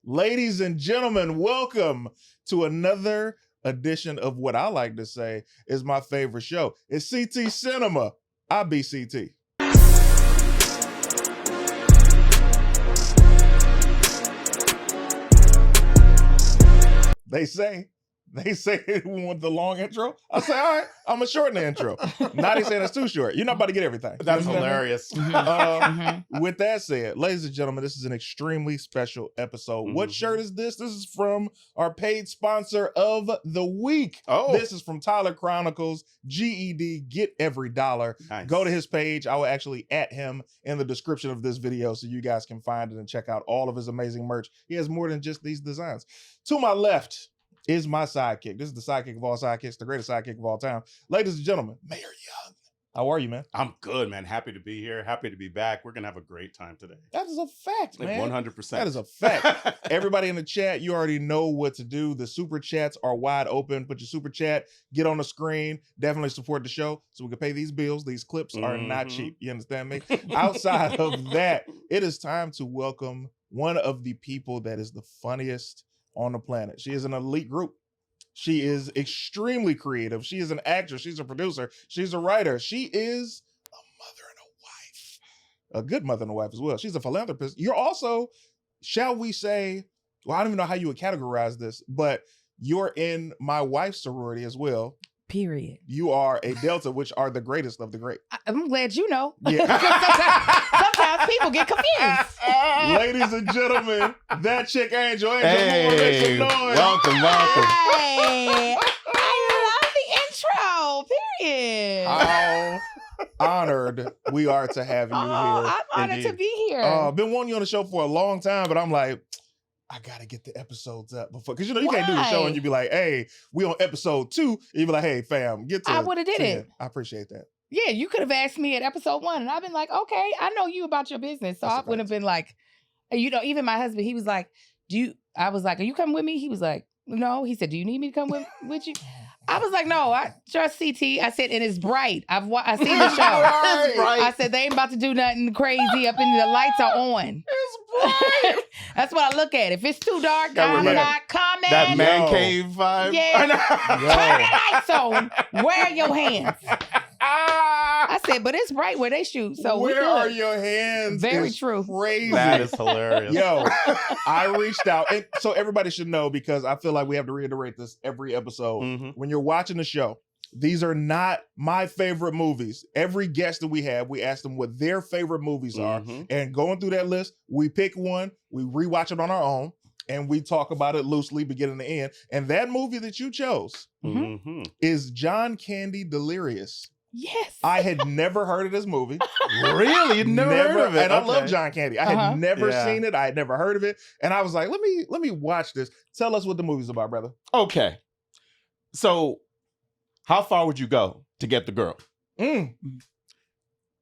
Ladies and gentlemen, welcome to another edition of what I like to say is my favorite show. It's CT Cinema. I be CT. They say we want the long intro. I say, all right, I'm gonna shorten the intro. Now they saying it's too short. You're not about to get everything. That's hilarious. With that said, ladies and gentlemen, this is an extremely special episode. What shirt is this? This is from our paid sponsor of the week. This is from Tyler Chronicles, GED, get every dollar. Nice. Go to his page. I will actually at him in the description of this video so you guys can find it and check out all of his amazing merch. He has more than just these designs. To my left is my sidekick. This is the sidekick of all sidekicks, the greatest sidekick of all time. Ladies and gentlemen, Mayor Young. How are you, man? I'm good, man. Happy to be here. Happy to be back. We're going to have a great time today. That is a fact, man. 100%. That is a fact. Everybody in the chat, you already know what to do. The super chats are wide open. Put your super chat, get on the screen. Definitely support the show so we can pay these bills. These clips are not cheap. You understand me? Outside of that, it is time to welcome one of the people that is the funniest on the planet. She is an elite group. She is extremely creative. She is an actress. She's a producer. She's a writer. She is a mother and a wife. A good mother and a wife as well. She's a philanthropist. You're also, shall we say, well, I don't even know how you would categorize this, but you're in my wife's sorority as well. Period. You are a Delta, which are the greatest of the great. I'm glad you know. Yeah. Sometimes people get confused. Ladies and gentlemen, ThatchickAngel. Hey, welcome. Hey, I love the intro. Period. How honored we are to have you here. I'm honored to be here. I've been wanting you on the show for a long time, but I'm like, I gotta get the episodes up before, because you know you can't do the show and you be like, "Hey, we on episode 2." And you be like, "Hey, fam, get to." I would have did 10. it. I appreciate that. Yeah, you could have asked me at episode 1, and I've been like, "Okay, I know you about your business," so I would have been like, you know, even my husband, he was like, I was like, "Are you coming with me?" He was like, "No." He said, "Do you need me to come with you?" I was like, "No, I trust CT." I said, "And it's bright. I seen the show." It's bright. I said, "They ain't about to do nothing crazy up in the lights are on." It's bright. That's what I look at. If it's too dark, Yeah, I'm not coming. That man Yo. cave vibe. Yeah. I know. Turn the lights on. Where are your hands? I said, but it's bright where they shoot. So where are your hands? Very is true. Crazy. That is hilarious. Yo, I reached out, and so everybody should know, because I feel like we have to reiterate this every episode. When you're watching the show, these are not my favorite movies. Every guest that we have, we ask them what their favorite movies are, and going through that list, we pick one, we rewatch it on our own, and we talk about it loosely, beginning to end. And that movie that you chose is John Candy Delirious. Yes. I had never heard of this movie. Really? You'd never heard of it? And I love John Candy. I had never Yeah. seen it. I had never heard of it. And I was like, let me watch this. Tell us what the movie's about, brother. Okay. So, how far would you go to get the girl?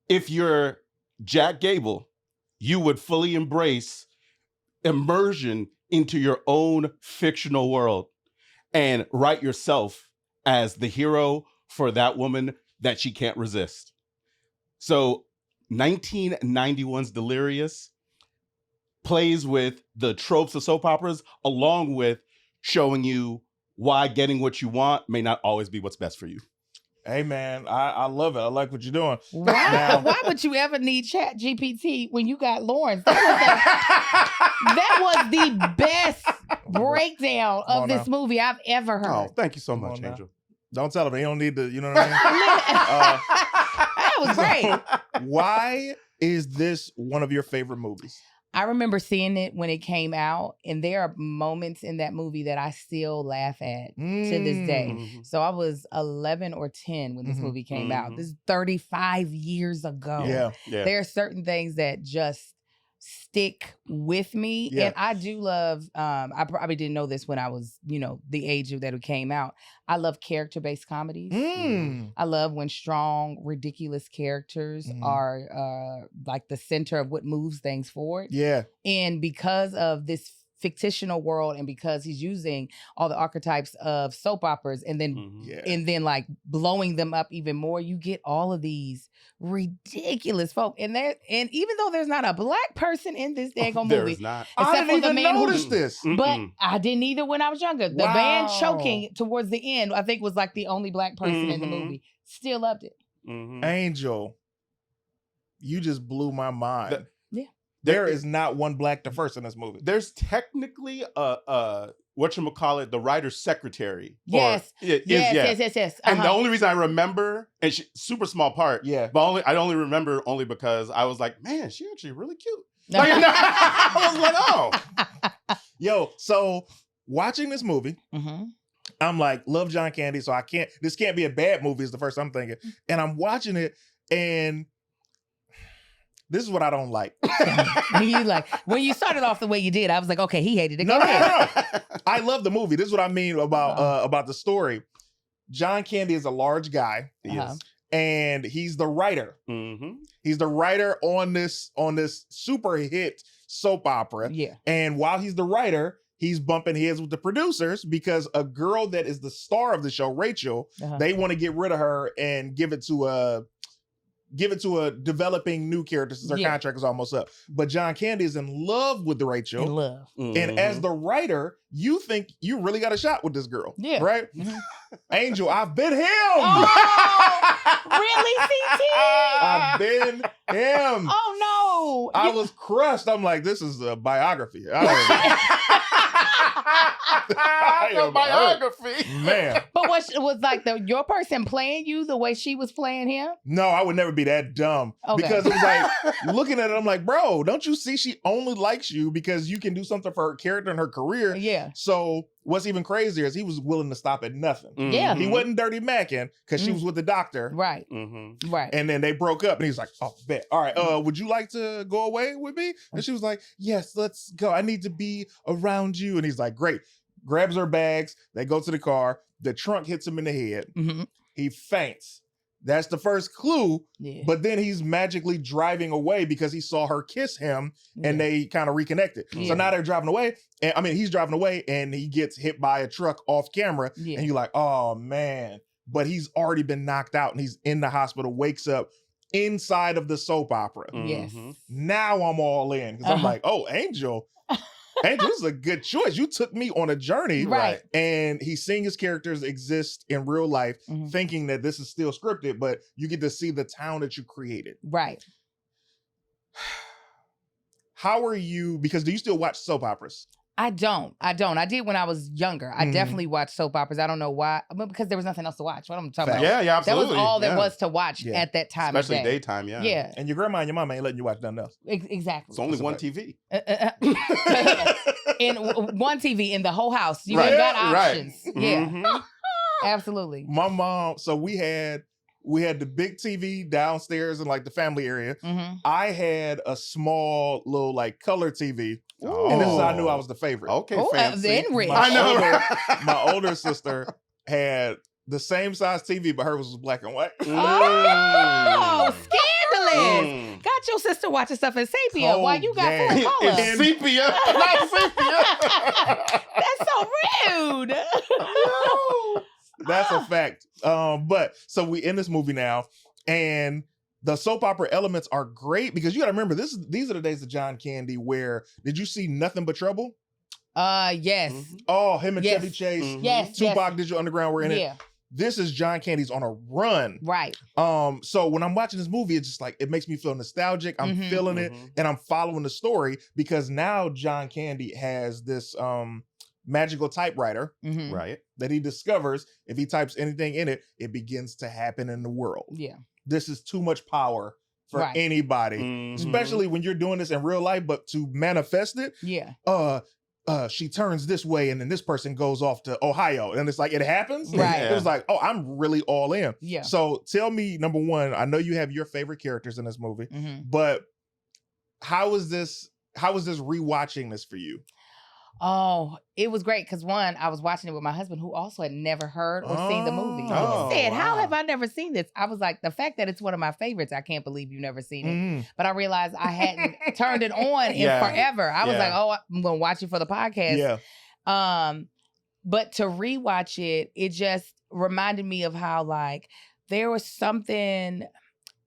If you're Jack Gable, you would fully embrace immersion into your own fictional world and write yourself as the hero for that woman that she can't resist. So 1991's Delirious plays with the tropes of soap operas, along with showing you why getting what you want may not always be what's best for you. Hey, man, I love it. I like what you're doing. Why would you ever need Chat GPT when you got Lawrence? That was the best breakdown of this movie I've ever heard. Oh, thank you so much, Angel. Don't tell him. He don't need to, you know what I mean? That was great. Why is this one of your favorite movies? I remember seeing it when it came out, and there are moments in that movie that I still laugh at to this day. So I was 11 or 10 when this movie came out. This is 35 years ago. Yeah. There are certain things that just stick with me. Yeah. And I do love, I probably didn't know this when I was, the age that it came out. I love character-based comedies. I love when strong, ridiculous characters are like the center of what moves things forward. Yeah. And because of this fictional world, and because he's using all the archetypes of soap operas, and then and then like blowing them up even more, you get all of these ridiculous folk. And even though there's not a black person in this daggone There movie, is not. I except didn't for the even man notice who, this. but I didn't either when I was younger. The man Wow. choking towards the end, I think, was like the only black person in the movie. Still loved it. Angel, you just blew my mind. Yeah. There is not one black diverse in this movie. There's technically whatchamacallit, the writer's secretary. Yes. Yes. And the only reason I remember, and super small part, but I only remember because I was like, man, she actually really cute. Like, I was like, oh. Yo, so watching this movie, I'm like, love John Candy, so this can't be a bad movie is the first I'm thinking. And I'm watching it, and this is what I don't like. You like, when you started off the way you did, I was like, okay, he hated it. No. I love the movie. This is what I mean about the story. John Candy is a large guy. Yes. And he's the writer. He's the writer on this super hit soap opera. Yeah. And while he's the writer, he's bumping heads with the producers because a girl that is the star of the show, Rachel, they want to get rid of her and give it to a developing new character since her contract is almost up. But John Candy is in love with the Rachel. In love. And as the writer, you think you really got a shot with this girl. Yeah. Right? Angel, I've been him. Oh, really, CT? I've been him. Oh, no. I was crushed. I'm like, this is a biography. A biography. Man. But was like your person playing you the way she was playing him? No, I would never be that dumb. Okay. Because it was like, looking at it, I'm like, bro, don't you see she only likes you because you can do something for her character and her career? Yeah. So what's even crazier is he was willing to stop at nothing. Yeah. He wasn't dirty macking because she was with the doctor. Right. Right. And then they broke up and he's like, oh, bet. All right, would you like to go away with me? And she was like, yes, let's go. I need to be around you. And he's like, great. Grabs her bags. They go to the car. The trunk hits him in the head. He faints. That's the first clue. Yeah. But then he's magically driving away because he saw her kiss him and they kind of reconnected. Yeah. So now they're driving away. And I mean, he's driving away and he gets hit by a truck off camera. Yeah. And you're like, oh, man. But he's already been knocked out and he's in the hospital, wakes up inside of the soap opera. Yes. Now I'm all in because I'm like, oh, Angel, this is a good choice. You took me on a journey. Right. And he's seeing his characters exist in real life, thinking that this is still scripted, but you get to see the town that you created. Right. How are you, because do you still watch soap operas? I don't. I did when I was younger. I definitely watched soap operas. I don't know why, but because there was nothing else to watch. What I'm talking about. Yeah, absolutely. That was all there was to watch at that time. Especially daytime, Yeah. And your grandma and your mama ain't letting you watch nothing else. Exactly. It's only one TV. And one TV in the whole house. You ain't got options. Right. Yeah. Absolutely. My mom, so we had the big TV downstairs in like the family area. I had a small little like color TV. And this is how I knew I was the favorite. Okay, then rich. I know. My older sister had the same size TV, but hers was black and white. Oh, scandalous. Got your sister watching stuff in sepia while you got full color. In sepia, not sepia. That's so rude. That's a fact. But so we in this movie now, and the soap opera elements are great because you got to remember these are the days of John Candy where did you see Nothing But Trouble? Yes. Oh, him and Chevy Chase. Yes. Tupac, Digital Underground were in it. This is John Candy's on a run. Right. So when I'm watching this movie, it's just like it makes me feel nostalgic. I'm feeling it and I'm following the story because now John Candy has this magical typewriter, right? That he discovers if he types anything in it, it begins to happen in the world. Yeah. This is too much power for anybody, especially when you're doing this in real life, but to manifest it, she turns this way and then this person goes off to Ohio and it's like, it happens. Right. It was like, oh, I'm really all in. Yeah. So tell me, number one, I know you have your favorite characters in this movie, but how is this rewatching this for you? Oh, it was great because one, I was watching it with my husband who also had never heard or seen the movie. Oh, He said, "How wow. have I never seen this?" I was like, the fact that it's one of my favorites, I can't believe you've never seen it. Mm. But I realized I hadn't turned it on in Yeah. forever. I was Yeah. like, "Oh, I'm gonna watch it for the podcast." Yeah. But to rewatch it, it just reminded me of how like there was something.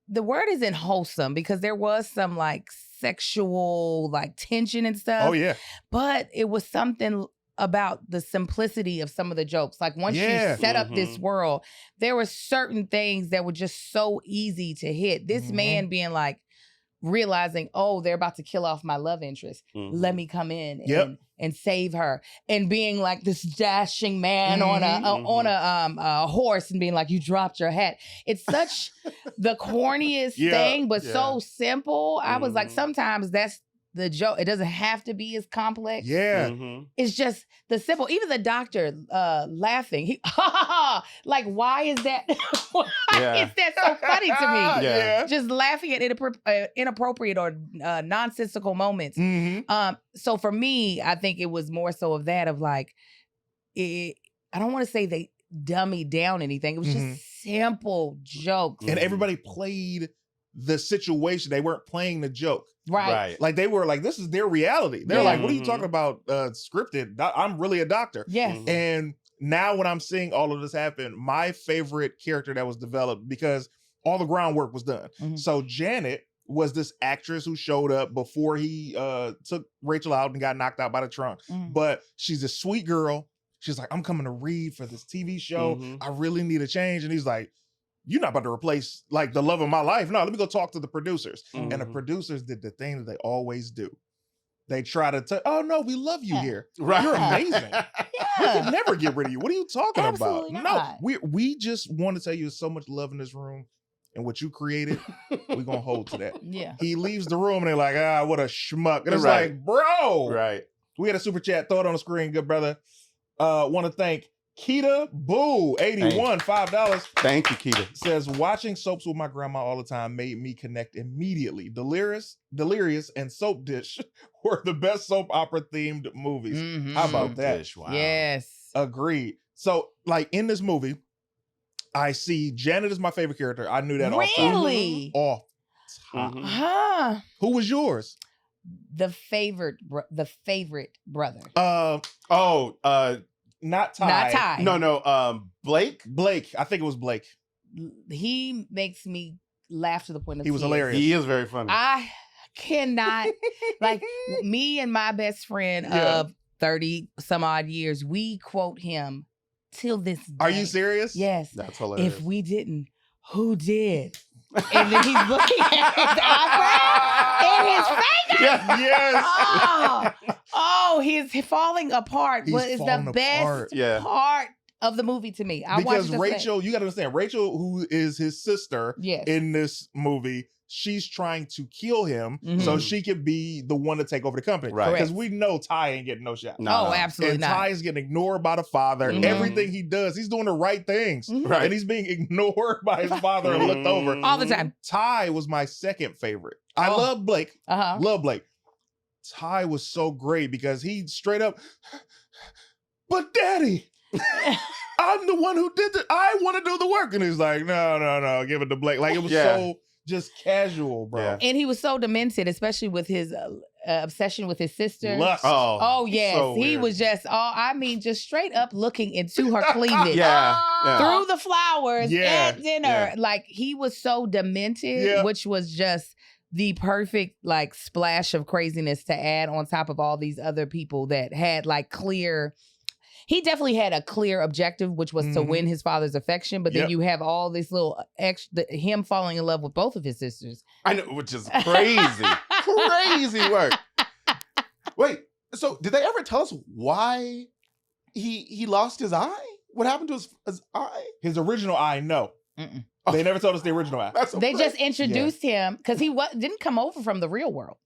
The word isn't wholesome because there was some like sexual like tension and stuff. Oh yeah. But it was something about the simplicity of some of the jokes. Like once Yeah. you set up this world, there were certain things that were just so easy to hit. This man being like realizing, oh, they're about to kill off my love interest. Let me come in and save her. And being like this dashing man on a horse and being like, you dropped your hat. It's such the corniest thing, but so simple. I was like, sometimes that's the joke. It doesn't have to be as complex. Yeah. It's just the simple. Even the doctor laughing. He, like, why is that? Why is that so funny to me? Yeah. Just laughing at inappropriate or nonsensical moments. So for me, I think it was more so of that of like, I don't want to say they dummied down anything. It was just simple jokes. And everybody played the situation. They weren't playing the joke. Right. Like they were like, this is their reality. They're like, what are you talking about scripted? I'm really a doctor. Yes. And now when I'm seeing all of this happen, my favorite character that was developed because all the groundwork was done. So Janet was this actress who showed up before he took Rachel out and got knocked out by the trunk. But she's a sweet girl. She's like, I'm coming to read for this TV show. I really need a change. And he's like, you're not about to replace like the love of my life. No, let me go talk to the producers. And the producers did the thing that they always do. They try to oh no, we love you here. Right. You're amazing. We can never get rid of you. What are you talking Absolutely about? not. No, we just want to tell you there's so much love in this room. And what you created, we're gonna hold to that. Yeah. He leaves the room and they're like, what a schmuck. And it's Right. like, bro. Right. We had a super chat, throw it on the screen, good brother. Want to thank Keita Boo, 81, $5. Thank you, Keita. Says, watching soaps with my grandma all the time made me connect immediately. Delirious, and Soap Dish were the best soap opera themed movies. How about that? Dish, wow. Yes. Agreed. So, like in this movie, I see Janet is my favorite character. I knew that Really? off top. Who was yours? The favorite brother. Not Ty. Not Ty. No. Blake. I think it was Blake. He makes me laugh to the point of He was tears. hilarious. He is very funny. I cannot, like me and my best friend of 30 some odd years, we quote him till this day. Are you serious? Yes. That's hilarious. If we didn't, who did? And then he's looking at his eyebrow and his finger. Yes. Oh, he's falling apart. He's But it's the falling apart. best part of the movie to me. I Because watched it Rachel, you got to understand, Rachel, who is his sister Yes. in this movie, she's trying to kill him so she could be the one to take over the company. Right. Because we know Ty ain't getting no shot. No. Absolutely And not. Ty is getting ignored by the father. Everything he does, he's doing the right things. Right. And he's being ignored by his father and looked over. All the time. Ty was my second favorite. I love Blake. Love Blake. Ty was so great because he straight up, but daddy, I'm the one who did it. I want to do the work. And he's like, no, give it to Blake. Like it was so just casual, bro. Yeah. And he was so demented, especially with his obsession with his sister. Lust. Oh yes, so he weird. was just just straight up looking into her cleavage. Yeah. Through the flowers Yeah. at dinner. Yeah. Like he was so demented, which was just the perfect like splash of craziness to add on top of all these other people that had like clear. He definitely had a clear objective, which was to win his father's affection. But then you have all this little him falling in love with both of his sisters. I know, which is crazy. Crazy work. Wait, so did they ever tell us why he lost his eye? What happened to his eye? His original eye, no. They never told us the original eye. That's so They crazy. just introduced him because he didn't come over from the real world.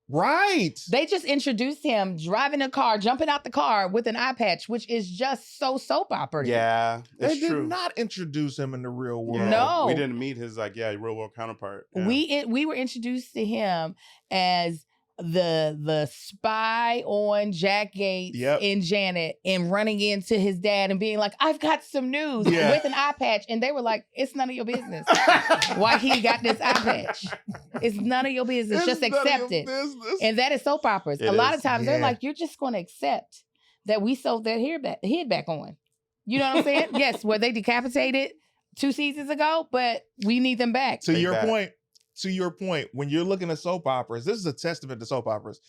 Right. They just introduced him driving a car, jumping out the car with an eye patch, which is just so soap opera. Yeah, They it's did true. not introduce him in the real world. Yeah. No. We didn't meet his real world counterpart. Yeah. We were introduced to him as the spy on Jack Gates and Janet and running into his dad and being like, I've got some news with an eye patch. And they were like, it's none of your business why he got this eye patch. It's none of your business. Just accept it. And that is soap operas. A lot of times they're like, you're just going to accept that we sewed that head back on. You know what I'm saying? Yes, were they decapitated 2 seasons ago, but we need them back. To your point, when you're looking at soap operas, this is a testament to soap operas.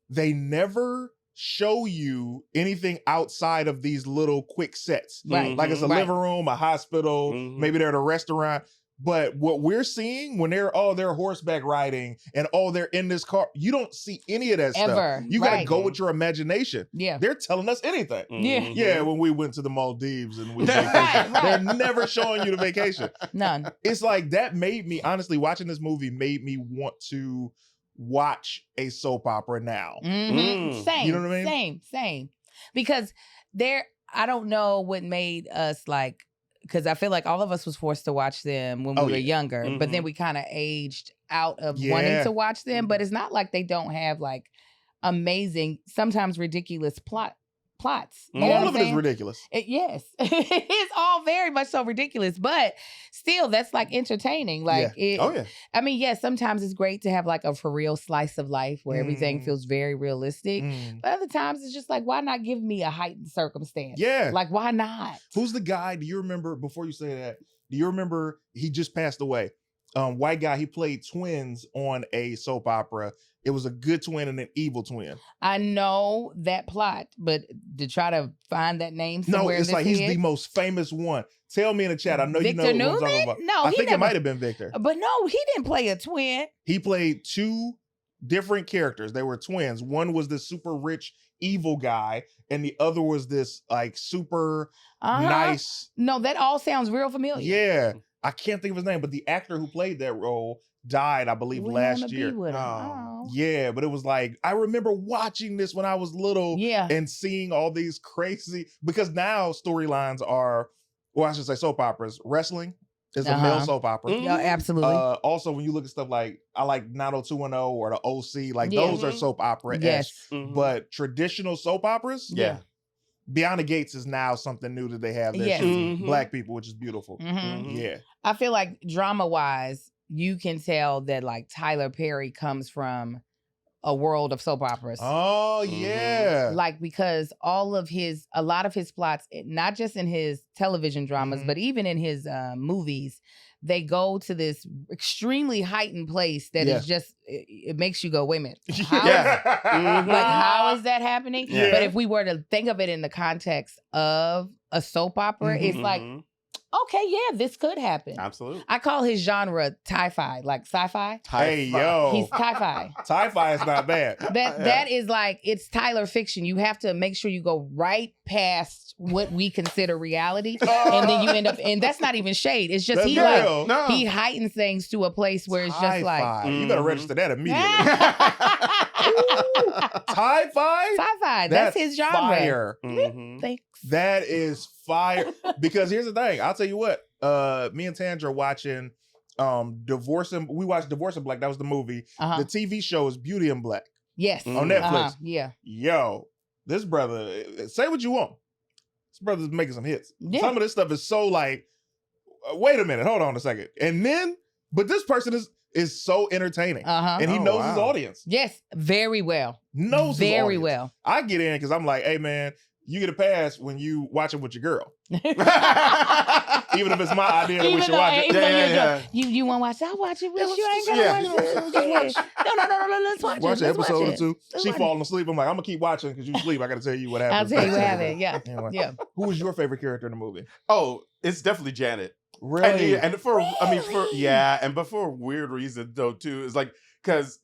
They never show you anything outside of these little quick sets. Right. Like it's a living room, a hospital, maybe they're at a restaurant. But what we're seeing when they're horseback riding and they're in this car, you don't see any of that stuff. You got to go with your imagination. Yeah. They're telling us anything. Yeah, when we went to the Maldives and we Right. they're never showing you the vacation. None. It's like that made me, honestly, watching this movie made me want to watch a soap opera now. Same. You know what I mean? Same. Because I don't know what made us like, because I feel like all of us was forced to watch them when we were younger, but then we kind of aged out of wanting to watch them. But it's not like they don't have like amazing, sometimes ridiculous plots. All of it is ridiculous. Yes. It's all very much so ridiculous, but still that's like entertaining. Like I mean, yes, sometimes it's great to have like a for real slice of life where everything feels very realistic. But other times it's just like, why not give me a heightened circumstance? Yeah. Like, why not? Who's the guy? Do you remember, before you say that, do you remember he just passed away? White guy, he played twins on a soap opera. It was a good twin and an evil twin. I know that plot, but to try to find that name somewhere. No, it's like he's the most famous one. Tell me in the chat. I know Victor you know what I'm talking about. No, I think it might have been Victor. But no, he didn't play a twin. He played 2 different characters. They were twins. One was this super rich evil guy, and the other was this like super nice. No, that all sounds real familiar. Yeah. I can't think of his name, but the actor who played that role died, I believe, last year. Yeah, but it was like, I remember watching this when I was little and seeing all these crazy, because now storylines are, well, I should say soap operas. Wrestling is a male soap opera. Yeah, absolutely. Also, when you look at stuff like, I like 90210 or the OC, like those are soap opera-esque. Yes. But traditional soap operas, Beyond the Gates is now something new that they have that Black people, which is beautiful. Yeah. I feel like drama-wise, you can tell that like Tyler Perry comes from a world of soap operas. Oh, yeah. Like, because a lot of his plots, not just in his television dramas, but even in his movies, they go to this extremely heightened place that is just, it makes you go, wait a minute. How is that happening? Yeah. But if we were to think of it in the context of a soap opera, it's like, okay, yeah, this could happen. Absolutely. I call his genre tie-fi, like sci-fi. Hey, yo. He's tie-fi. Tie-fi is not bad. That is like, it's Tyler fiction. You have to make sure you go right past what we consider reality. And then you end up, and that's not even shade. It's just he heightens things to a place where it's just like. You better register that immediately. Tie-fi? Sci-fi. That's his genre. Fire. Thanks. That is fire. Because here's the thing. I'll tell you what. Me and Tandra are watching we watched Divorce in Black. That was the movie. The TV show is Beauty in Black. Yes. On Netflix. Yeah. Yo, this brother, say what you want. This brother's making some hits. Yeah. Some of this stuff is so like, wait a minute, hold on a second. And then, but this person is so entertaining. And he knows his audience. Yes, very well. Knows his very audience. well. I get in because I'm like, hey man, you get a pass when you watch it with your girl. Even if it's my idea that we should watch it. You want to watch it? I'll watch it with you. I ain't gonna watch it. No, let's watch it. Watch an episode or two. Let's She watch falling asleep. I'm like, I'm gonna keep watching because you sleep. I gotta tell you what happened. I'll tell you what happened. Yeah. Anyway. Yeah. Who was your favorite character in the movie? Oh, it's definitely Janet. Really? And for a weird reason though too. It's like, because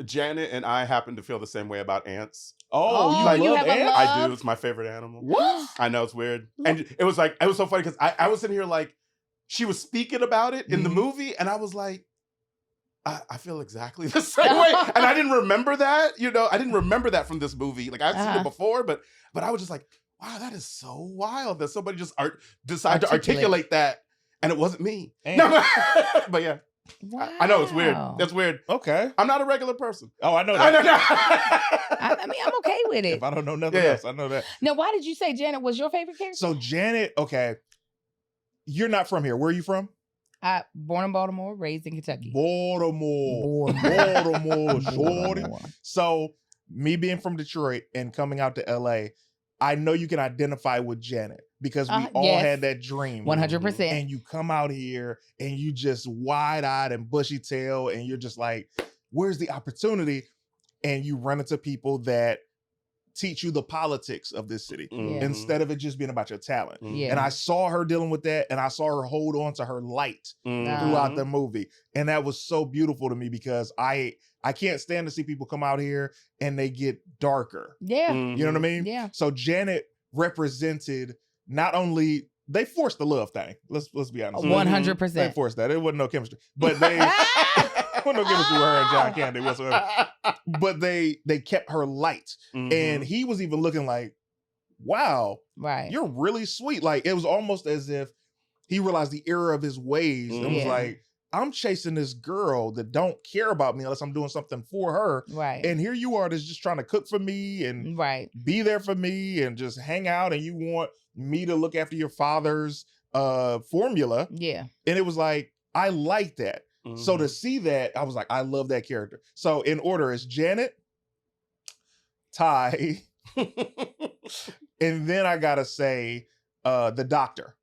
Janet and I happen to feel the same way about ants. Oh, you you love have a ants? love? I do. It's my favorite animal. What? I know, it's weird. And it was so funny because I was in here like, she was speaking about it in the movie, and I was like, I feel exactly the same way. And I didn't remember that, I didn't remember that from this movie. Like, I've seen it before, but I was just like, wow, that is so wild that somebody just decided to articulate that, and it wasn't me. No, but yeah. Wow. I know it's weird. That's weird. Okay. I'm not a regular person. Oh, I know I that. know. I mean, I'm okay with it. If I don't know nothing Yeah. else, I know that. Now, why did you say Janet was your favorite character? So Janet, okay, you're not from here. Where are you from? Born in Baltimore, raised in Kentucky. Baltimore, shorty. So me being from Detroit and coming out to LA, I know you can identify with Janet because we all yes. had that dream. 100%. And you come out here and you just wide-eyed and bushy-tailed and you're just like, where's the opportunity? And you run into people that teach you the politics of this city instead of it just being about your talent. Yeah. And I saw her dealing with that and I saw her hold on to her light throughout the movie. And that was so beautiful to me because I can't stand to see people come out here and they get darker. Yeah. You know what I mean? Yeah. So Janet represented not only they forced the love thing. Let's be honest. 100%. They forced that. It wasn't no chemistry. But they wasn't no chemistry with her and John Candy whatsoever. But they kept her light. And he was even looking like, wow, right. You're really sweet. Like it was almost as if he realized the error of his ways and was like, I'm chasing this girl that don't care about me unless I'm doing something for her. Right. And here you are that's just trying to cook for me and be there for me and just hang out and you want me to look after your father's formula. Yeah. And it was like, I like that. So to see that, I was like, I love that character. So in order, it's Janet, Ty, and then I gotta say the doctor.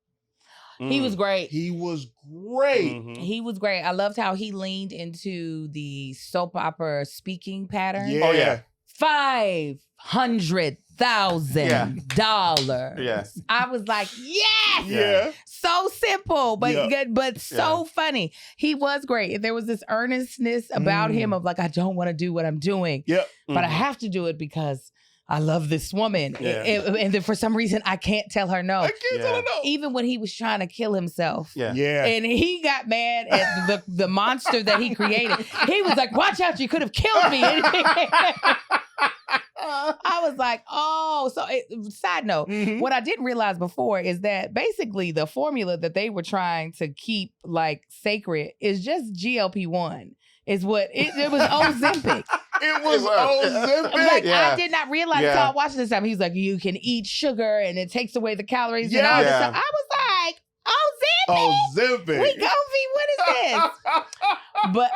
He was great. He was great. He was great. I loved how he leaned into the soap opera speaking pattern. Yeah. Oh yeah. $500,000. Yeah. I was like, yes. Yeah. So simple, but good, but so Yeah. funny. He was great. There was this earnestness about him of like, I don't want to do what I'm doing, but I have to do it because I love this woman. Yeah. And then for some reason, I can't tell her no. I can't tell her no. Even when he was trying to kill himself. Yeah. Yeah. And he got mad at the monster that he created. He was like, watch out, you could have killed me. I was like, oh, so side note, what I didn't realize before is that basically the formula that they were trying to keep like sacred is just GLP-1 is what it was Ozempic. It was Ozempic. Like, I did not realize until I watched this time. He was like, you can eat sugar and it takes away the calories and all this stuff. I was like, Ozempic. We Govi, what is this? But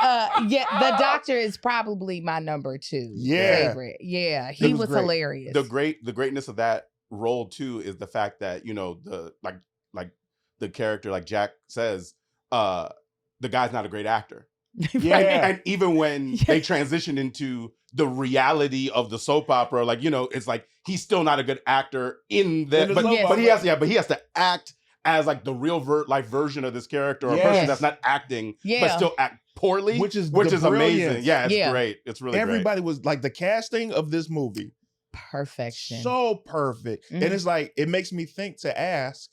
the doctor is probably my number 2 favorite. Yeah, he was hilarious. The greatness of that role too is the fact that, you know, the like the character, like Jack says, the guy's not a great actor. Yeah. And even when they transition into the reality of the soap opera, like, you know, it's like he's still not a good actor in that, but he has to act as like the real life version of this character, or a person that's not acting but still act poorly, which is amazing. Yeah, it's great. It's really everybody was like, the casting of this movie, perfection, so perfect. And it's like, it makes me think to ask,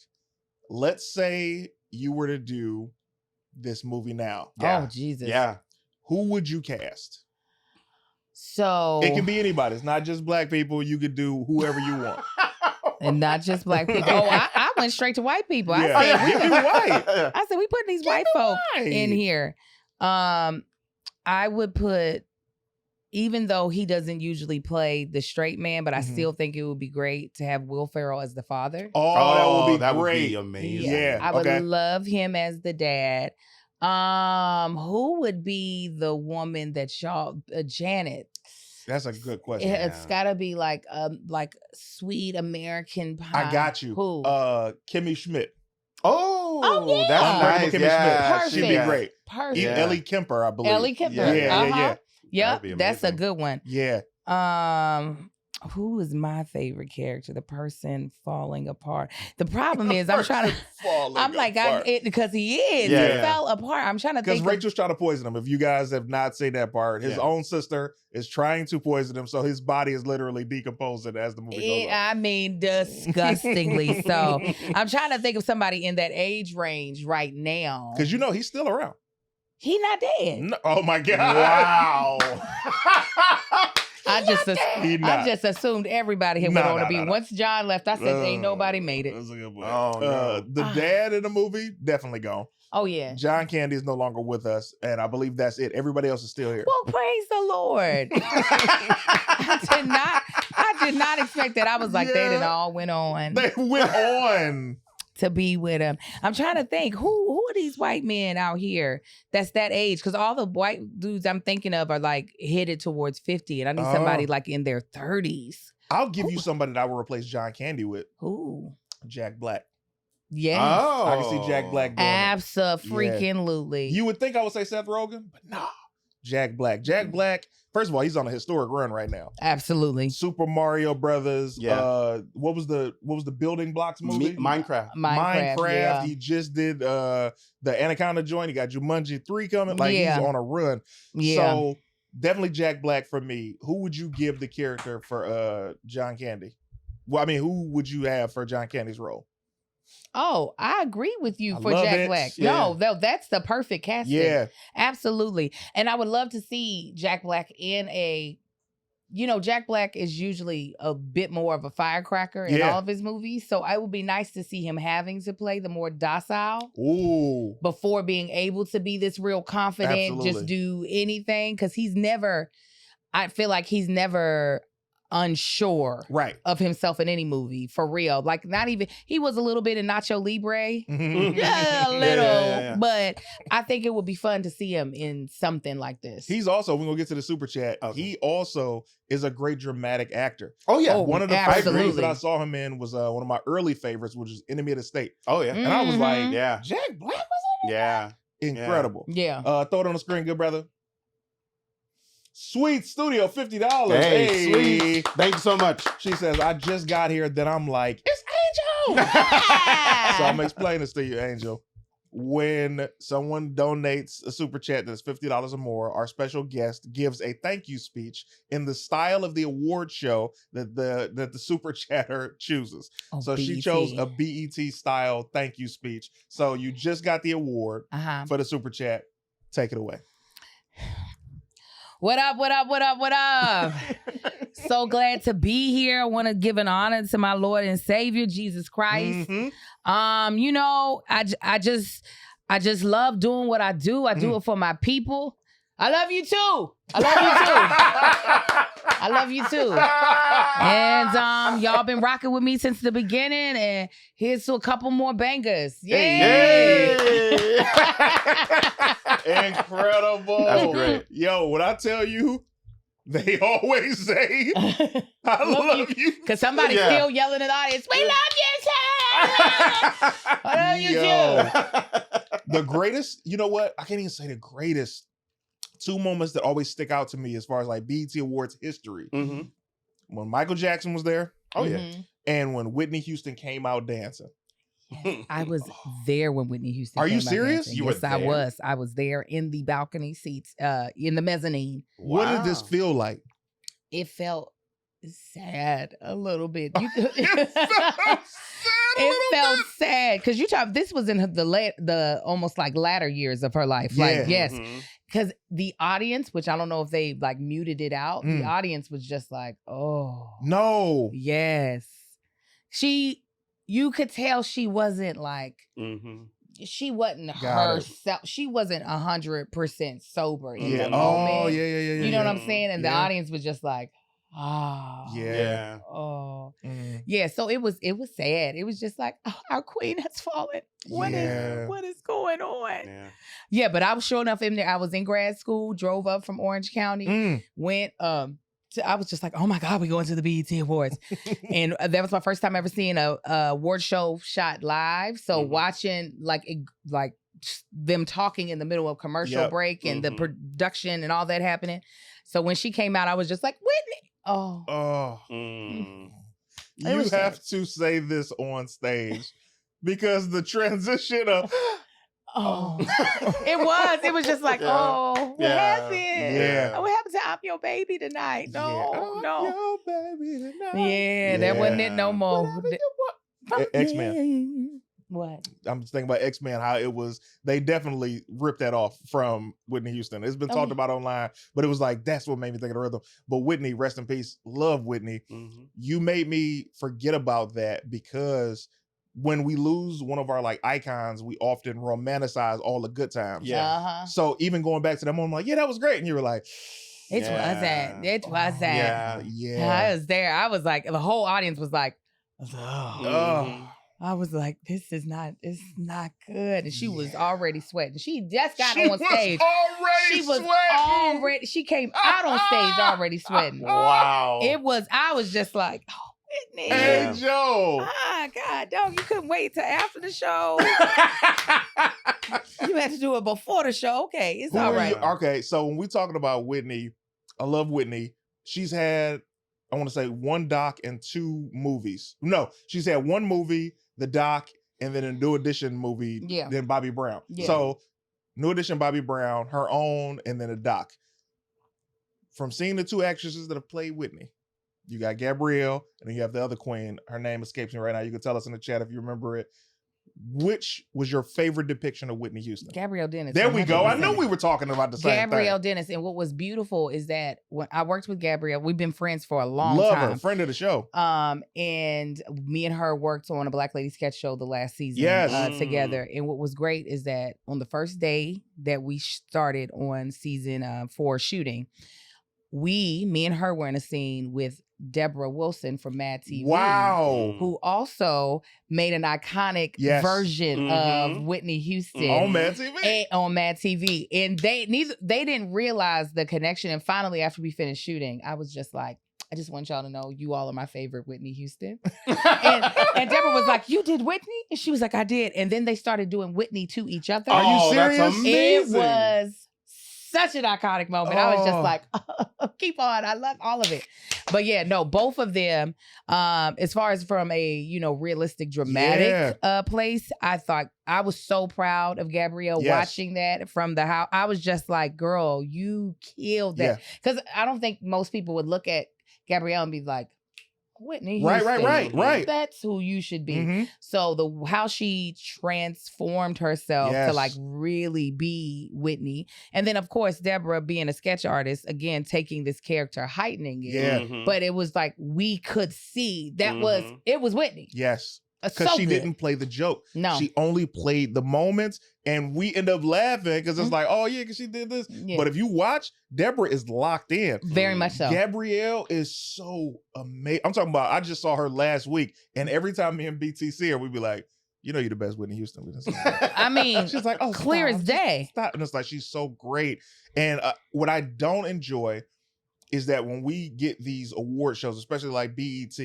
let's say you were to do this movie now. Oh Jesus. Yeah. Who would you cast? So it can be anybody. It's not just black people. You could do whoever you want. And not just black people. Oh, I went straight to white people. I said we putting these white folk in here. I would put, even though he doesn't usually play the straight man, but I still think it would be great to have Will Ferrell as the father. Oh, that would be amazing. Yeah, I would love him as the dad. Who would be the woman that y'all, Janet? That's a good question. It's gotta be like sweet American pie. I got you. Who? Kimmy Schmidt. Oh, that's nice. Kimmy Yeah, Schmidt. She'd be great. Perfect. Ellie Kemper, I believe. Ellie Kemper. Yeah. Yep, that's a good one. Yeah. Who is my favorite character? The person falling apart. The problem is I'm trying to. Because he is. He fell apart. I'm trying to think. Because Rachel's trying to poison him. If you guys have not seen that part, his own sister is trying to poison him, so his body is literally decomposing as the movie goes on. I mean, disgustingly so. I'm trying to think of somebody in that age range right now. Because you know he's still around. He not dead. No, oh my God! Wow. I just assumed everybody had went on to be. Once John left, I said, ain't nobody made it. That's a good point. Oh, no. The dad in the movie, definitely gone. Oh yeah. John Candy is no longer with us, and I believe that's it. Everybody else is still here. Well, praise the Lord. I did not expect that. I was like, they done all went on. They went on to be with him. I'm trying to think, who are these white men out here that's that age? Because all the white dudes I'm thinking of are like headed towards 50, and I need somebody like in their 30s. I'll give you somebody that I will replace John Candy with. Who? Jack Black. Yes. Oh. I can see Jack Black doing Abso-freaking-lutely. You would think I would say Seth Rogen, but no. Jack Black. Jack Black, first of all, he's on a historic run right now. Absolutely. Super Mario Brothers. Yeah. What was the building blocks movie? Minecraft. Yeah. He just did the Anaconda joint. He got Jumanji 3 coming. Like he's on a run. Yeah. So definitely Jack Black for me. Who would you give the character for John Candy? Well, I mean, who would you have for John Candy's role? Oh, I agree with you I for love Jack it. Black. Yeah. No, that's the perfect casting. Yeah. Absolutely. And I would love to see Jack Black in Jack Black is usually a bit more of a firecracker in all of his movies. So it would be nice to see him having to play the more docile before being able to be this real confident, just do anything. Because I feel like he's never unsure of himself in any movie, for real. Like not even, he was a little bit in Nacho Libre. Yeah, a little. Yeah. But I think it would be fun to see him in something like this. He's also, we're going to get to the super chat. Okay. He also is a great dramatic actor. Oh, yeah. One of the first movies that I saw him in was one of my early favorites, which is Enemy of the State. Oh, yeah. And I was like, yeah, Jack Black was in it? Yeah. Incredible. Yeah. Throw it on the screen, good brother. Sweet Studio, $50. Hey, Sweet. Thank you so much. She says, I just got here. Then I'm like, it's Angel. So I'm explaining this to you, Angel. When someone donates a super chat that's $50 or more, our special guest gives a thank you speech in the style of the award show that the super chatter chooses. So BET. She chose a BET style thank you speech. So you just got the award for the super chat. Take it away. What up, what up, what up, what up? So glad to be here. I want to give an honor to my Lord and Savior, Jesus Christ. I just love doing what I do. I do it for my people. I love you too. I love you too. And y'all been rocking with me since the beginning, and here's to a couple more bangers. Yay! Incredible. That's great. Yo, when I tell you, they always say, I love you. Because somebody's still yelling in the audience, we love you too! I love you too. The greatest, you know what? I can't even say the greatest. Two moments that always stick out to me as far as like BET Awards history. When Michael Jackson was there. Oh, yeah. And when Whitney Houston came out dancing. I was there when Whitney Houston came you serious? Out You yes, were there? I was. I was there in the balcony seats, in the mezzanine. Wow. What did this feel like? It felt sad a little bit. It felt sad because this was in the almost like latter years of her life. Like, yes. Because the audience, which I don't know if they like muted it out, the audience was just like, oh. No. Yes. You could tell she wasn't like, she wasn't herself. She wasn't 100% sober in the moment. Oh, yeah. You know what I'm saying? And the audience was just like, yeah. Oh. Yeah, so it was sad. It was just like, oh, our queen has fallen. What is going on? Yeah, but I was sure enough in there. I was in grad school, drove up from Orange County, went I was just like, oh my God, we going to the BET Awards. And that was my first time ever seeing a award show shot live. So watching like them talking in the middle of commercial break and the production and all that happening. So when she came out, I was just like, Whitney. You have to say this on stage because the transition of it was just like, what happened? Yeah. What happened to I'm Your Baby Tonight? No. Your baby tonight. Yeah, that wasn't it no more. X-Men. What? I'm just thinking about X-Men, how it was, they definitely ripped that off from Whitney Houston. It's been talked about online, but it was like, that's what made me think of the rhythm. But Whitney, rest in peace, love Whitney. You made me forget about that because when we lose one of our like icons, we often romanticize all the good times. Yeah. So even going back to that moment, I'm like, yeah, that was great. And you were like, It wasn't. It wasn't. Yeah. I was there. I was like, the whole audience was like, Mhm. I was like, this is not, it's not good. And she was already sweating. She just got She on was stage. already She was sweating. already, she came out on stage already sweating. Wow. I was just like, oh, Whitney. Hey, Yeah. Joe. Ah, God, dog, you couldn't wait till after the show. You had to do it before the show. Okay, it's Who all are right. you- Okay, so when we're talking about Whitney, I love Whitney. She's had, I want to say, 1 doc and 2 movies. No, she's had 1 movie, the doc, and then a New Edition movie, then Bobby Brown. Yeah. So New Edition, Bobby Brown, her own, and then a doc. From seeing the 2 actresses that have played Whitney, you got Gabrielle, and then you have the other queen. Her name escapes me right now. You can tell us in the chat if you remember it. Which was your favorite depiction of Whitney Houston? Gabrielle Dennis. There we go. I 100%. knew we were talking about the same Gabrielle thing. Dennis. And what was beautiful is that when I worked with Gabrielle, we've been friends for a long Love time. her, friend of the show. And me and her worked on a Black Lady sketch show the last season Yes. together. And what was great is that on the first day that we started on season 4 shooting, me and her were in a scene with Deborah Wilson from Mad TV. Wow. Who also made an iconic Yes. version of Whitney Houston On Mad TV. on Mad TV. And they didn't realize the connection. And finally, after we finished shooting, I was just like, I just want y'all to know you all are my favorite Whitney Houston. and Deborah was like, you did Whitney? And she was like, I did. And then they started doing Whitney to each other. Are you serious? That's amazing. It was such an iconic moment. I was just like, keep on. I love all of it. But yeah, no, both of them, as far as from a, realistic, dramatic place, I thought I was so proud of Gabrielle watching that from the house. I was just like, girl, you killed that. Because I don't think most people would look at Gabrielle and be like, Whitney Houston. Right. That's who you should be. Mhm. So how she transformed herself to like really be Whitney. And then of course, Deborah being a sketch artist, again, taking this character, heightening it. Yeah. But it was like, we could see that it was Whitney. Yes. Because she didn't play the joke. No. She only played the moments, and we end up laughing because it's like, oh yeah, because she did this. Yeah. But if you watch, Deborah is locked in. Very much so. Gabrielle is so amazing. I'm talking about, I just saw her last week, and every time me and BT see her, we'd be like, you know you're the best Whitney Houston. We done seen. I mean, She's like, oh, clear as day. Stop. And it's like, she's so great. And what I don't enjoy is that when we get these award shows, especially like BET,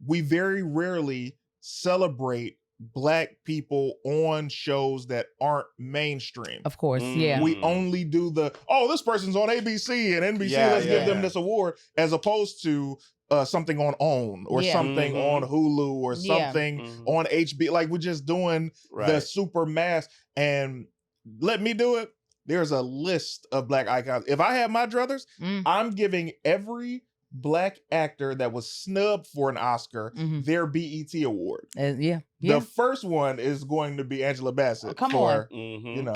we very rarely celebrate Black people on shows that aren't mainstream. Of course, yeah. We only do this person's on ABC and NBC, let's give them this award, as opposed to something on OWN or something on Hulu or something on HBO. Like, we're just doing the super mass. And let me do it. There's a list of Black icons. If I had my druthers, I'm giving every Black actor that was snubbed for an Oscar their BET award. The first one is going to be Angela Bassett for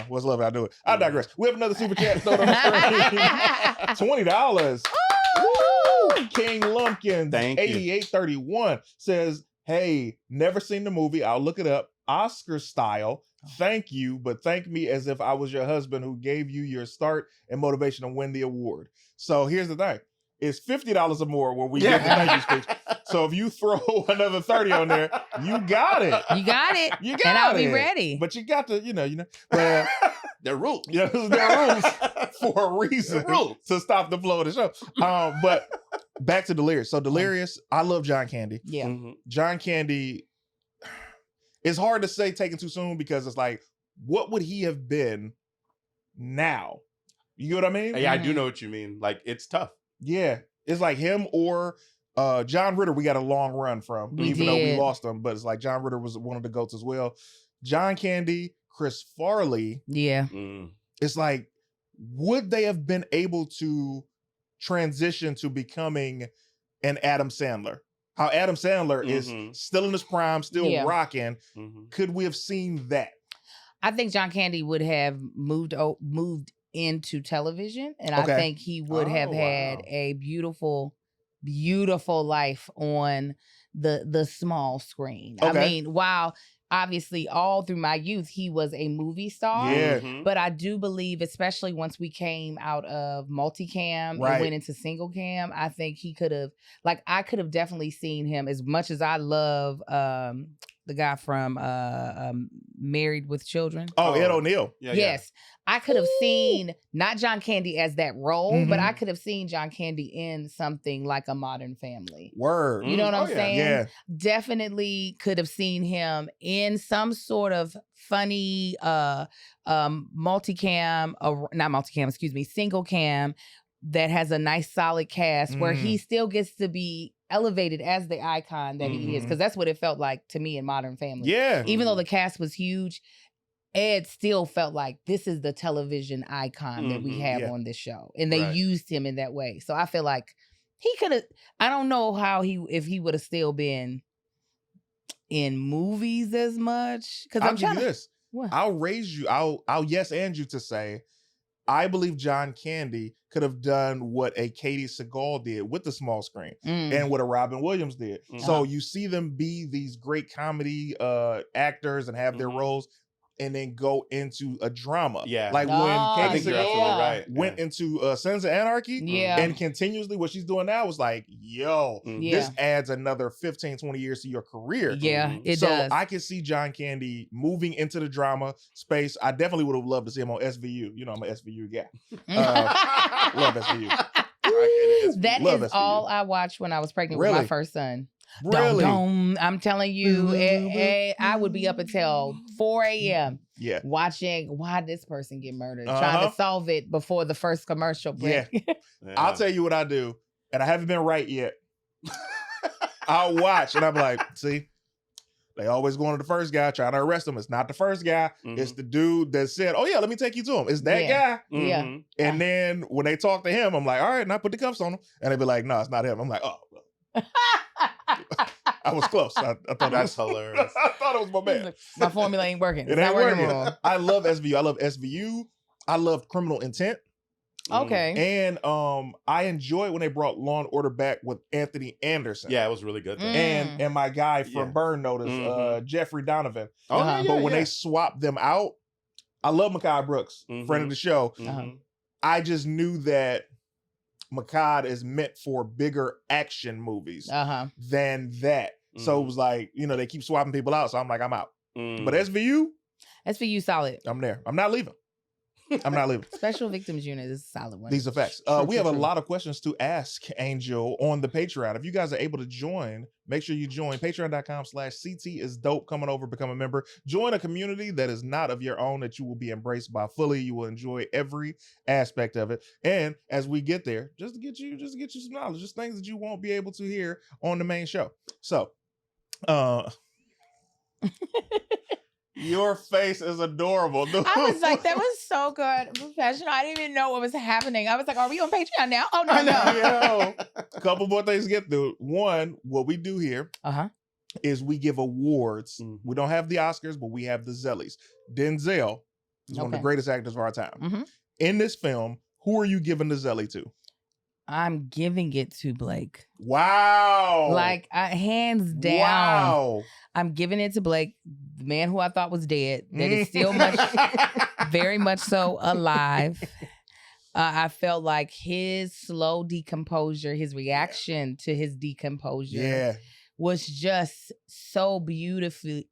What's Love I Do It. I digress. We have another super chat on the screen. $20. Woo! King Lumpkins, Thank you. 8831 says, hey, never seen the movie. I'll look it up. Oscar style. Thank you, but thank me as if I was your husband who gave you your start and motivation to win the award. So here's the thing. It's $50 or more when we get the thank you speech. So if you throw another 30 on there, you got it. You got it. You got it. And I'll be ready. But you got to, but They're rules. there are rules for a reason to stop the flow of the show. But back to Delirious. So Delirious, I love John Candy. Yeah. John Candy, it's hard to say taken too soon because it's like, what would he have been now? You know what I mean? Yeah, I do know what you mean. Like, it's tough. Yeah, it's like him or John Ritter. We got a long run from, though we lost him. But it's like John Ritter was one of the GOATs as well. John Candy, Chris Farley. Yeah, it's like, would they have been able to transition to becoming an Adam Sandler? How Adam Sandler is still in his prime, still rocking. Could we have seen that? I think John Candy would have moved into television, and I think he would have had a beautiful beautiful life on the small screen. I Okay. mean, while obviously all through my youth he was a movie star. Yeah. Mhm. But I do believe, especially once we came out of multicam Right. and went into single cam, I think he could have, like, I could have definitely seen him, as much as I love the guy from Married with Children. Oh, Ed O'Neill. Yeah, Yes, I could have seen not John Candy as that role, but Mhm. I could have seen John Candy in something like A Modern Family. Word. You know what Oh, I'm yeah. saying? Yeah. Definitely could have seen him in some sort of funny multicam, not multicam, excuse me, single cam that has a nice solid cast where he still gets to be elevated as the icon that he is, because that's what it felt like to me in Modern Family. Yeah. Even though the cast was huge, Ed still felt like this is the television icon that we have Yeah. on this show, and they Right. used him in that way. So I feel like he could have. I don't know how if he would have still been in movies as much, because I'll I'm give trying you to. this. What? I'll raise you. I'll yes and you to say, I believe John Candy could have done what a Katie Seagal did with the small screen and what a Robin Williams did. So you see them be these great comedy actors and have their roles, and then go into a drama. Yeah. Like when Ah, I Katie think you're yeah. absolutely Seagal right. went into Sons of Anarchy, Yeah. and continuously what she's doing now is like, yo, Mhm. this adds another 15, 20 years to your career. Yeah, Mhm. it So does. I can see John Candy moving into the drama space. I definitely would have loved to see him on SVU. You know, I'm an SVU guy. Love SVU. That Love is SVU. all I watched when I was pregnant with my Really? first son. Really? Dum, dum. I'm telling you, I would be up until 4 a.m. Yeah. watching why this person get murdered, trying to solve it before the first commercial break. Yeah. I'll tell you what I do, and I haven't been right yet. I'll watch, and I'm like, see, they always going to the first guy trying to arrest him. It's not the first guy. It's the dude that said, oh yeah, let me take you to him. It's that guy. Yeah. Mhm. And then when they talk to him, I'm like, all right, and I put the cuffs on him. And they be like, no, it's not him. I'm like, oh, well. I was close. I thought That's it was, hilarious. I thought it was my man. My formula ain't working. It It's ain't not working working. anymore. I love SVU. I love SVU. I love Criminal Intent. Okay. And I enjoyed when they brought Law and Order back with Anthony Anderson. Yeah, it was really good. And my guy from Yeah. Burn Notice, Jeffrey Donovan. Oh, Uh-huh. But when they swapped them out, I love Mekhi Brooks, friend of the show. I just knew that Mekhi is meant for bigger action movies than that. So it was like, you know, they keep swapping people out. So I'm like, I'm out. But SVU, SVU solid. I'm there. I'm not leaving. I'm not leaving. Special Victims Unit is a solid one. These effects. We have a lot of questions to ask Angel on the Patreon. If you guys are able to join, make sure you join patreon.com/CTisDOPE. Coming over, become a member. Join a community that is not of your own, that you will be embraced by fully. You will enjoy every aspect of it. And as we get there, just to get you some knowledge, just things that you won't be able to hear on the main show. So, your face is adorable. I was like, that was so good. Professional. I didn't even know what was happening. I was like, are we on Patreon now? Oh, no, no. Yo, a couple more things to get through. One, what we do here is we give awards. We don't have the Oscars, but we have the Zellies. Denzel is one of the greatest actors of our time. In this film, who are you giving the Zelly to? I'm giving it to Blake. Wow. Like, hands down. Wow. I'm giving it to Blake, the man who I thought was dead, that is still very much so alive. I felt like his slow decomposure, his reaction to his decomposure was just so beautifully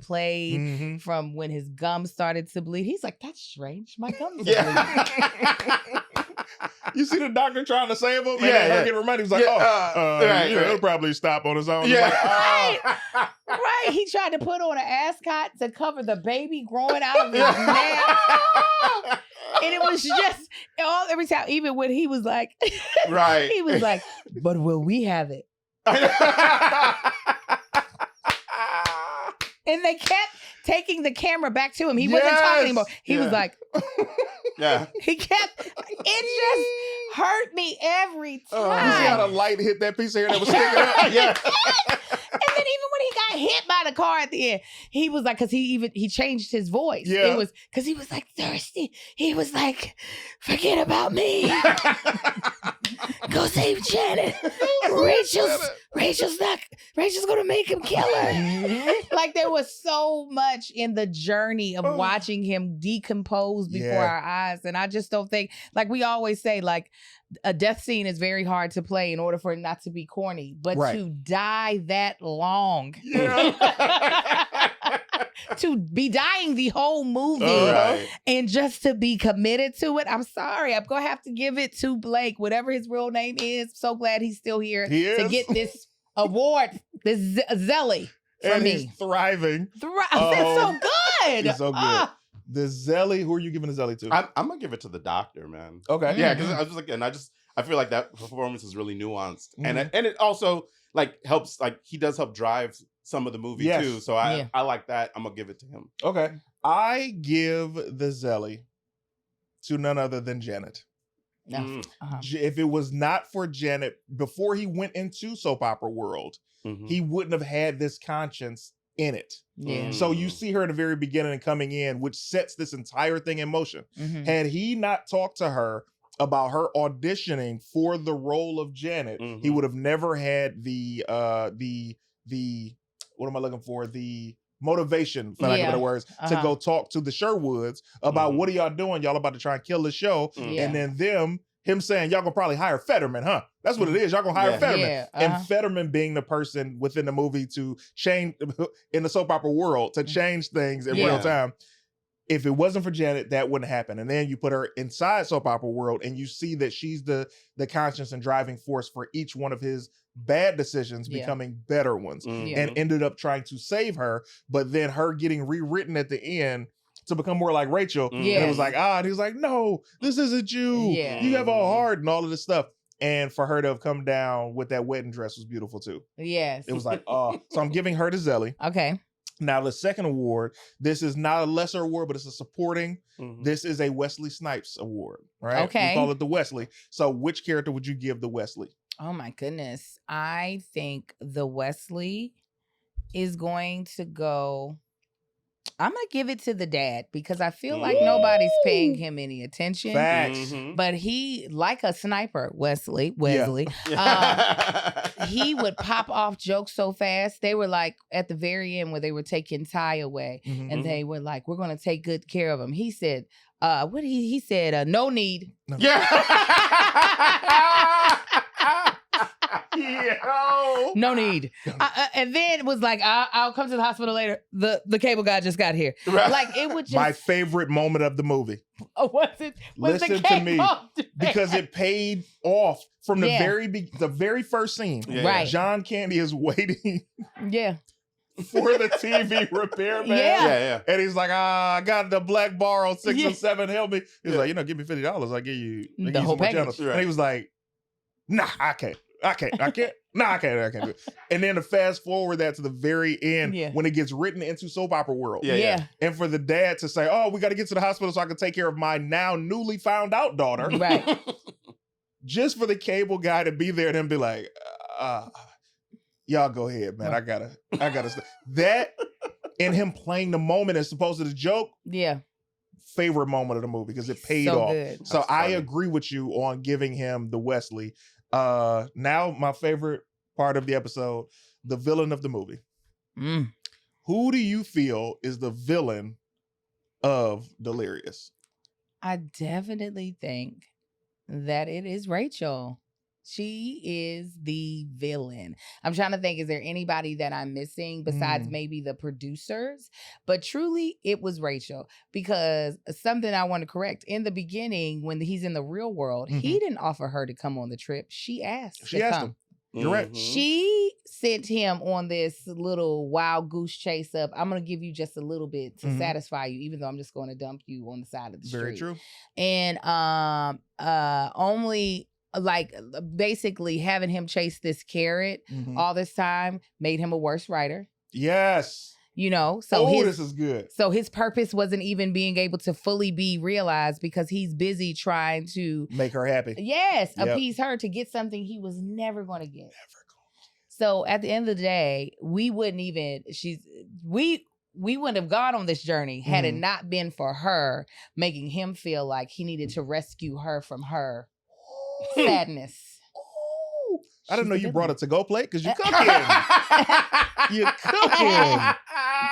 played. From when his gums started to bleed. He's like, that's strange. My gums are bleeding. You see the doctor trying to save him? And her getting reminded. He's like, he'll probably stop on his own. Right. He tried to put on an ascot to cover the baby growing out of his neck. And it was just every time, even when he was like, he was like, but will we have it? And they kept taking the camera back to him. He wasn't talking anymore. He was like, he kept, it just hurt me every time. You see how the light hit that piece of hair that was sticking out? And then even when he got hit by the car at the end, he was like, because he changed his voice. Yeah. It was because he was like thirsty. He was like, forget about me. Go save Janet. Rachel's gonna make him kill her. Like there was so much in the journey of watching him decompose before our eyes. And I just don't think, like we always say, like a death scene is very hard to play in order for it not to be corny. But to die that long. To be dying the whole movie and just to be committed to it. I'm sorry. I'm going to have to give it to Blake, whatever his real name is. So glad he's still here to get this award, this Zellie for me. He's thriving. That's so good. He's so good. The Zellie, who are you giving the Zellie to? I'm going to give it to the doctor, man. Okay. Yeah, because I was like, and I feel like that performance is really nuanced. And it also like helps, like he does help drive some of the movie too. So I like that. I'm gonna give it to him. Okay. I give the Zellie to none other than Janet. If it was not for Janet, before he went into soap opera world, he wouldn't have had this conscience in it. So you see her in the very beginning and coming in, which sets this entire thing in motion. Had he not talked to her about her auditioning for the role of Janet, he would have never had the what am I looking for? The motivation, for lack of better words, to go talk to the Sherwoods about what are y'all doing? Y'all about to try and kill the show. And then him saying, y'all gonna probably hire Fetterman, huh? That's what it is. Y'all gonna hire Fetterman. And Fetterman being the person within the movie to change, in the soap opera world, to change things in real time. If it wasn't for Janet, that wouldn't happen. And then you put her inside soap opera world and you see that she's the conscience and driving force for each one of his bad decisions becoming better ones, and ended up trying to save her, but then her getting rewritten at the end to become more like Rachel. And it was like, and he was like, no, this isn't you. You have a heart and all of this stuff. And for her to have come down with that wedding dress was beautiful too. It was like, so I'm giving her to Zellie. Okay. Now, the second award, this is not a lesser award, but it's a supporting. This is a Wesley Snipes award, right? Okay. We call it the Wesley. So which character would you give the Wesley? Oh my goodness. I think the Wesley is going to go, I'm going to give it to the dad because I feel like nobody's paying him any attention. Facts. But he, like a sniper, Wesley, he would pop off jokes so fast. They were like at the very end where they were taking Ty away and they were like, we're going to take good care of him. He said, he said, no need. No need. And then it was like, I'll come to the hospital later. The cable guy just got here. Like it would just. My favorite moment of the movie. Was it? Listen to me, because it paid off from the very first scene. Right. John Candy is waiting. For the TV repairman. And he's like, I got the black bar on 6 and 7. Help me. He's like, give me $50. I'll give you the whole package. And he was like, nah, I can't. Nah, I can't do it. And then to fast forward that to the very end when it gets written into soap opera world. And for the dad to say, we got to get to the hospital so I can take care of my now newly found out daughter. Right. Just for the cable guy to be there and then be like, y'all go ahead, man. I gotta that and him playing the moment as opposed to the joke. Favorite moment of the movie because it paid off. Good. So I agree with you on giving him the Wesley. Now my favorite part of the episode, the villain of the movie. Who do you feel is the villain of Delirious? I definitely think that it is Rachel. She is the villain. I'm trying to think, is there anybody that I'm missing besides maybe the producers? But truly, it was Rachel. Because something I want to correct, in the beginning, when he's in the real world, he didn't offer her to come on the trip. She asked him. You're right. She sent him on this little wild goose chase of, I'm going to give you just a little bit to satisfy you, even though I'm just going to dump you on the side of the street. Very true. And only... like basically having him chase this carrot all this time made him a worse writer. Yes. So this is good. So his purpose wasn't even being able to fully be realized because he's busy trying to make her happy. Appease her to get something he was never going to get. So at the end of the day, we wouldn't even, we wouldn't have gone on this journey had it not been for her making him feel like he needed to rescue her from her. Sadness. Ooh. I didn't know you brought a to-go plate because you cooking. You cooking.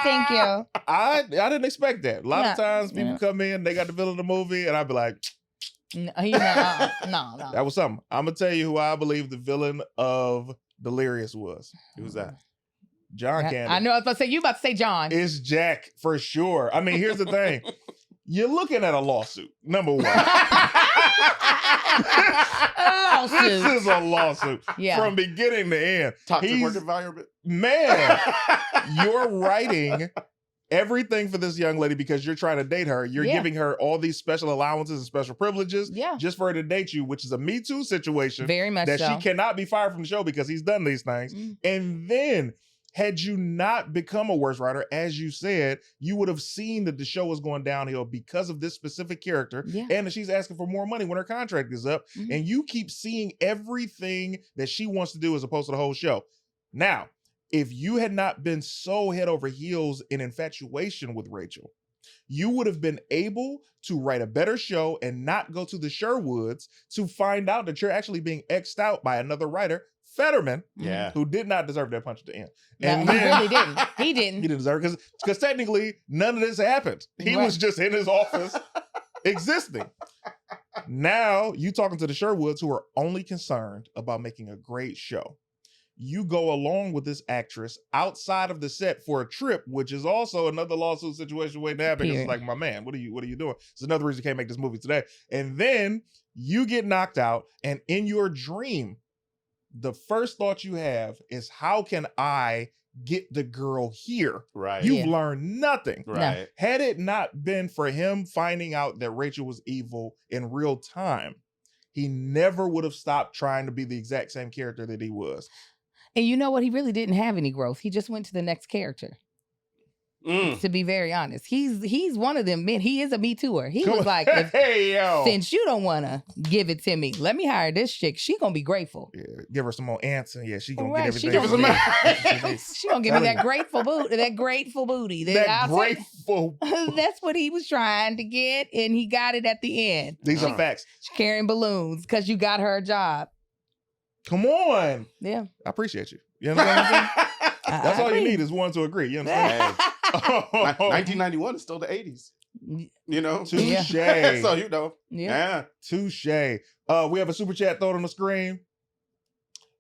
Thank you. I didn't expect that. A lot of times people Yeah. come in, they got the villain of the movie, and I'd be like, No. that was something. I'm gonna tell you who I believe the villain of Delirious was. Who's that? John Candy. I know. I was about to say you about to say John. It's Jack for sure. I mean, here's the thing. You're looking at a lawsuit, number one. This is a lawsuit from beginning to end. Toxic work environment. Man, you're writing everything for this young lady because you're trying to date her. You're giving her all these special allowances and special privileges just for her to date you, which is a Me Too situation. Very much that so. she cannot be fired from the show because he's done these things. And then, had you not become a worst writer, as you said, you would have seen that the show was going downhill because of this specific character and that she's asking for more money when her contract is up. And you keep seeing everything that she wants to do as opposed to the whole show. Now, if you had not been so head over heels in infatuation with Rachel, you would have been able to write a better show and not go to the Sherwoods to find out that you're actually being X'd out by another writer, Fetterman, who did not deserve that punch at the end. And he really didn't. He didn't. He didn't deserve it because technically none of this happened. He was just in his office existing. Now you talking to the Sherwoods who are only concerned about making a great show. You go along with this actress outside of the set for a trip, which is also another lawsuit situation waiting to happen. It's like, my man, what are you doing? It's another reason you can't make this movie today. And then you get knocked out, and in your dream, the first thought you have is, how can I get the girl here? Right. You've learned nothing. Right. No. Had it not been for him finding out that Rachel was evil in real time, he never would have stopped trying to be the exact same character that he was. And you know what? He really didn't have any growth. He just went to the next character. To be very honest, he's one of them men. He is a Me Tooer. He was like, since you don't want to give it to me, let me hire this chick. She gonna be grateful. Yeah, give her some more ants, and she gonna get everything. She gonna give me that grateful booty. That grateful booty. That grateful. That's what he was trying to get, and he got it at the end. These are facts. She's carrying balloons because you got her a job. Come on. Yeah. I appreciate you. You understand what I'm saying? That's all you need is one to agree. You understand? 1991 is still the 80s. You know? Touche. So, you know. Yeah. Touche. We have a super chat thrown on the screen.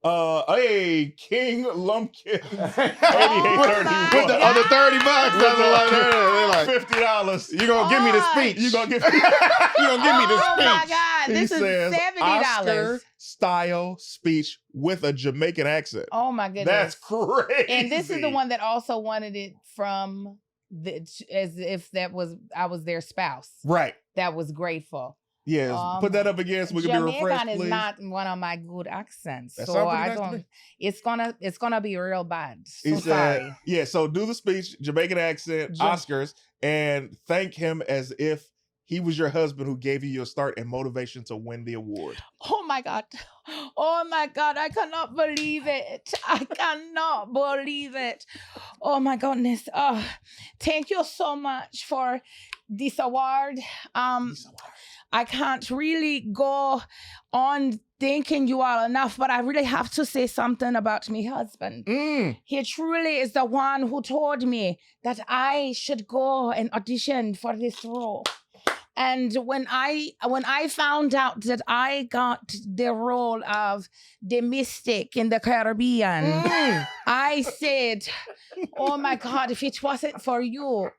Hey, King Lumpkin. 88.30. With the other $30. They're like, $50. You gonna give me the speech. You gonna give me the speech. Oh my God. This is $70. Oscar style speech with a Jamaican accent. Oh my goodness. That's crazy. And this is the one that also wanted it from as if I was their spouse. Right. That was grateful. Yes, put that up again so we can be refreshed, please. Jamaican is not one of my good accents, that so I don't. It's gonna be real bad. So sorry. Yeah, so do the speech, Jamaican accent, Oscars, and thank him as if he was your husband who gave you your start and motivation to win the award. Oh my God. Oh my God. I cannot believe it. I cannot believe it. Oh my goodness. Thank you so much for this award. I can't really go on thanking you all enough, but I really have to say something about my husband. He truly is the one who told me that I should go and audition for this role. And when I found out that I got the role of the mystic in the Caribbean, I said, oh my God, if it wasn't for you.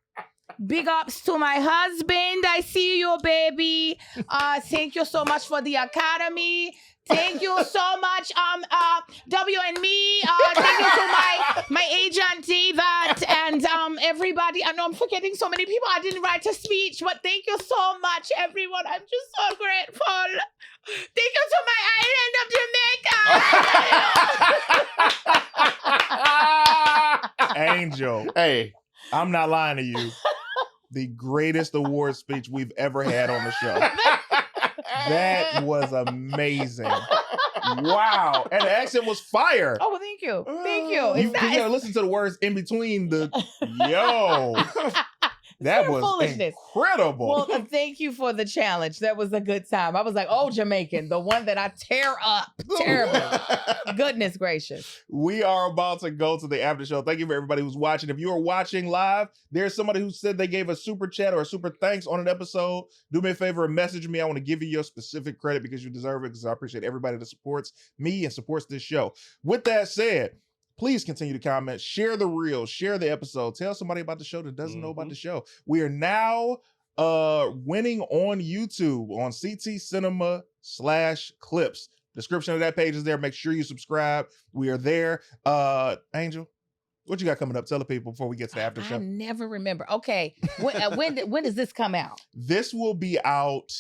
Big ups to my husband. I see you, baby. Thank you so much for the Academy. Thank you so much, W&Me. Thank you to my agent, David, and everybody. I know I'm forgetting so many people. I didn't write a speech, but thank you so much, everyone. I'm just so grateful. Thank you to my island of Jamaica. Angel. Hey. I'm not lying to you. The greatest award speech we've ever had on the show. That was amazing. Wow. And the accent was fire. Oh, well, thank you. Thank you. You gotta listen to the words in between the yo. That Pure was foolishness. incredible. Well, thank you for the challenge. That was a good time. I was like, oh, Jamaican, the one that I tear up terribly. Goodness gracious. We are about to go to the after show. Thank you for everybody who's watching. If you are watching live, there's somebody who said they gave a super chat or a super thanks on an episode. Do me a favor and message me. I want to give you your specific credit because you deserve it, because I appreciate everybody that supports me and supports this show. With that said, please continue to comment, share the reel, share the episode, tell somebody about the show that doesn't know about the show. We are now winning on YouTube on CT Cinema /clips. Description of that page is there. Make sure you subscribe. We are there. Angel, what you got coming up? Tell the people before we get to the after show. I never remember. Okay. When does this come out? This will be out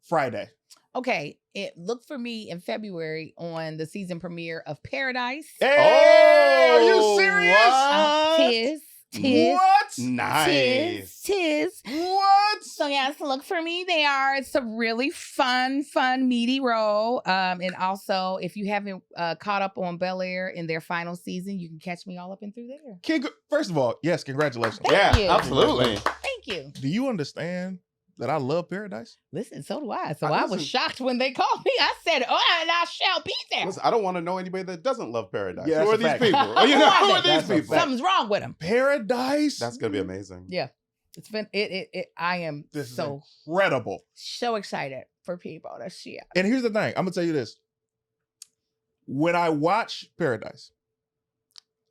Friday. Okay. Look for me in February on the season premiere of Paradise. Hey, are you serious? Tis. What? Nice. Tis. What? So yes, look for me there. It's a really fun, meaty role. And also, if you haven't caught up on Bel-Air in their final season, you can catch me all up and through there. First of all, yes, congratulations. Thank you. Absolutely. Thank you. Do you understand that I love Paradise? Listen, so do I. So I I was listen- shocked when they called me. I said, oh, and I shall be there. Listen, I don't want to know anybody that doesn't love Paradise. Yeah, Who are that's a these fact. people? You know, who are That's these a people? fact. Something's wrong with them. Paradise? That's gonna be amazing. Yeah. It's been I am This is so incredible. excited for people to see it. And here's the thing. I'm going to tell you this. When I watch Paradise,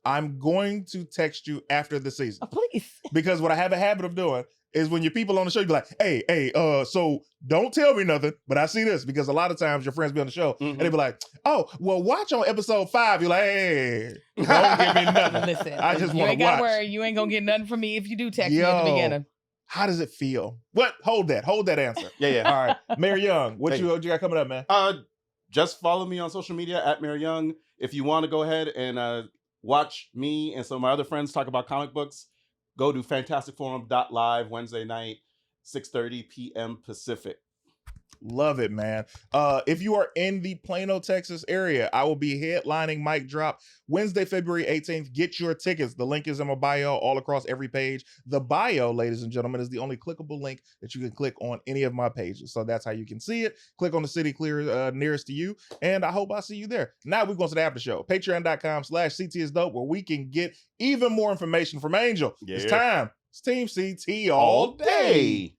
I'm going to text you after the season. Oh, please. Because what I have a habit of doing is when your people on the show, you be like, hey, so don't tell me nothing, but I see this. Because a lot of times your friends be on the show and they be like, oh, well, watch on episode 5. You're like, hey, don't give me nothing. Listen, I just you want ain't to got to watch. worry. You ain't going to get nothing from me if you do text me at the beginning. How does it feel? What? Hold that answer. Yeah. All right. Mayor Young, what Hey. you got coming up, man? Just follow me on social media at Mayor Young. If you want to go ahead and watch me and some of my other friends talk about comic books, go to fantasticforum.live Wednesday night, 6:30 p.m. Pacific. Love it, man. If you are in the Plano, Texas area, I will be headlining Mic Drop Wednesday, February 18th. Get your tickets. The link is in my bio all across every page. The bio, ladies and gentlemen, is the only clickable link that you can click on any of my pages. So that's how you can see it. Click on the city clear nearest to you, and I hope I see you there. Now we're going to the after show. Patreon.com/CTisDOPE, where we can get even more information from Angel. It's Yeah. time. It's Team CT all day.